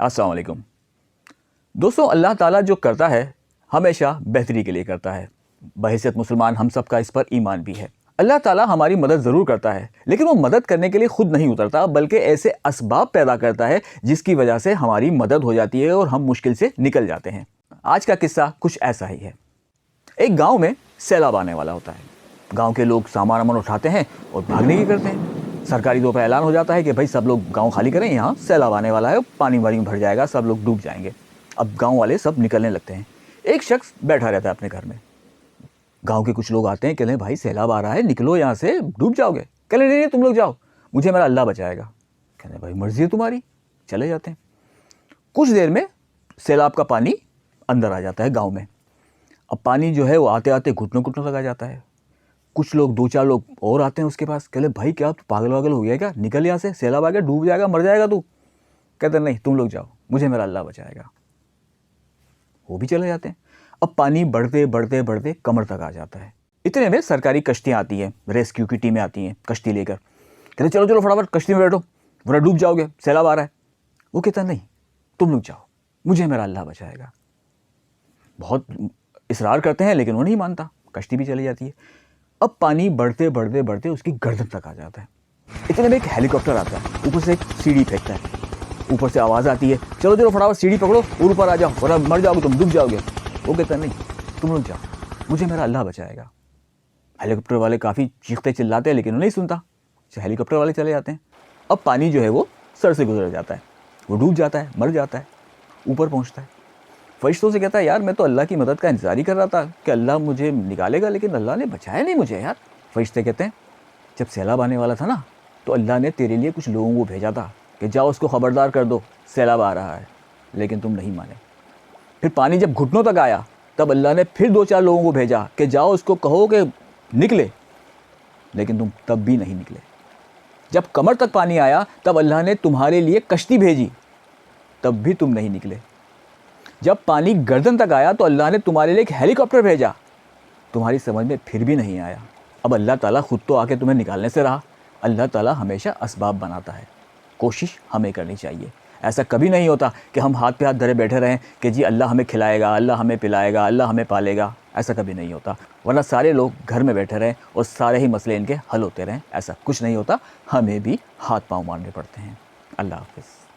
السلام علیکم دوستوں، اللہ تعالیٰ جو کرتا ہے ہمیشہ بہتری کے لیے کرتا ہے۔ بحیثیت مسلمان ہم سب کا اس پر ایمان بھی ہے۔ اللہ تعالیٰ ہماری مدد ضرور کرتا ہے، لیکن وہ مدد کرنے کے لیے خود نہیں اترتا، بلکہ ایسے اسباب پیدا کرتا ہے جس کی وجہ سے ہماری مدد ہو جاتی ہے اور ہم مشکل سے نکل جاتے ہیں۔ آج کا قصہ کچھ ایسا ہی ہے۔ ایک گاؤں میں سیلاب آنے والا ہوتا ہے۔ گاؤں کے لوگ سامان وامان اٹھاتے ہیں اور بھاگنے کی کرتے ہیں۔ سرکاری طور پر اعلان ہو جاتا ہے کہ بھائی سب لوگ گاؤں خالی کریں، یہاں سیلاب آنے والا ہے، پانی وانی بھر جائے گا، سب لوگ ڈوب جائیں گے۔ اب گاؤں والے سب نکلنے لگتے ہیں۔ ایک شخص بیٹھا رہتا ہے اپنے گھر میں۔ گاؤں کے کچھ لوگ آتے ہیں، کہتے ہیں بھائی سیلاب آ رہا ہے، نکلو یہاں سے، ڈوب جاؤ گے۔ کہتے ہیں نہیں تم لوگ جاؤ، مجھے میرا اللہ بچائے گا۔ کہتے ہیں بھائی مرضی ہے تمہاری، چلے جاتے ہیں۔ کچھ دیر میں سیلاب کا پانی اندر آ جاتا ہے گاؤں میں۔ اب پانی جو ہے وہ آتے آتے گھٹنوں گھٹنوں تک آ جاتا ہے۔ کچھ لوگ، دو چار لوگ اور آتے ہیں اس کے پاس، کہتے ہیں بھائی کیا تو پاگل واگل ہو گیا کیا، نکل یہاں سے، سیلاب آ گیا، ڈوب جائے گا، مر جائے گا تو۔ کہتے ہیں نہیں تم لوگ جاؤ، مجھے میرا اللہ بچائے گا۔ وہ بھی چلے جاتے ہیں۔ اب پانی بڑھتے بڑھتے بڑھتے کمر تک آ جاتا ہے۔ اتنے میں سرکاری کشتیاں آتی ہیں، ریسکیو کی ٹیمیں آتی ہیں کشتی لے کر۔ کہتے ہیں چلو چلو فٹافٹ کشتی میں بیٹھو ورنہ ڈوب جاؤ گے، سیلاب آ رہا ہے۔ وہ کہتا ہے نہیں تم لوگ جاؤ، مجھے میرا اللہ بچائے گا۔ بہت اصرار کرتے ہیں لیکن وہ نہیں مانتا، کشتی بھی چلی جاتی ہے۔ اب پانی بڑھتے بڑھتے بڑھتے اس کی گردن تک آ جاتا ہے۔ اتنے میں ایک ہیلی کاپٹر آتا ہے، اوپر سے ایک سیڑھی پھینکتا ہے۔ اوپر سے آواز آتی ہے چلو چلو فٹافٹ سیڑھی پکڑو اور اوپر آ جاؤ ورنہ مر جاؤ گے، تم ڈوب جاؤ گے۔ وہ کہتا ہے نہیں تم لوگ جاؤ، مجھے میرا اللہ بچائے گا۔ ہیلی کاپٹر والے کافی چیختے چلاتے ہیں لیکن وہ نہیں سنتا۔ ہیلی کاپٹر والے چلے جاتے ہیں۔ اب پانی جو ہے وہ سر سے گزر جاتا ہے، وہ ڈوب جاتا ہے، مر جاتا ہے، اوپر پہنچتا ہے۔ فرشتوں سے کہتا ہے یار میں تو اللہ کی مدد کا انتظار ہی کر رہا تھا کہ اللہ مجھے نکالے گا، لیکن اللہ نے بچایا نہیں مجھے یار۔ فرشتے کہتے ہیں جب سیلاب آنے والا تھا نا تو اللہ نے تیرے لیے کچھ لوگوں کو بھیجا تھا کہ جاؤ اس کو خبردار کر دو سیلاب آ رہا ہے، لیکن تم نہیں مانے۔ پھر پانی جب گھٹنوں تک آیا تب اللہ نے پھر دو چار لوگوں کو بھیجا کہ جاؤ اس کو کہو کہ نکلے، لیکن تم تب بھی نہیں نکلے۔ جب کمر تک پانی آیا تب اللہ نے تمہارے لیے کشتی بھیجی، تب بھی تم نہیں نکلے۔ جب پانی گردن تک آیا تو اللہ نے تمہارے لیے ایک ہیلی کاپٹر بھیجا، تمہاری سمجھ میں پھر بھی نہیں آیا۔ اب اللہ تعالیٰ خود تو آ کے تمہیں نکالنے سے رہا۔ اللہ تعالیٰ ہمیشہ اسباب بناتا ہے، کوشش ہمیں کرنی چاہیے۔ ایسا کبھی نہیں ہوتا کہ ہم ہاتھ پہ ہاتھ دھرے بیٹھے رہیں کہ جی اللہ ہمیں کھلائے گا، اللہ ہمیں پلائے گا، اللہ ہمیں پالے گا۔ ایسا کبھی نہیں ہوتا، ورنہ سارے لوگ گھر میں بیٹھے رہیں اور سارے ہی مسئلے ان کے حل ہوتے رہیں۔ ایسا کچھ نہیں ہوتا، ہمیں بھی ہاتھ پاؤں مارنے پڑتے ہیں۔ اللہ حافظ۔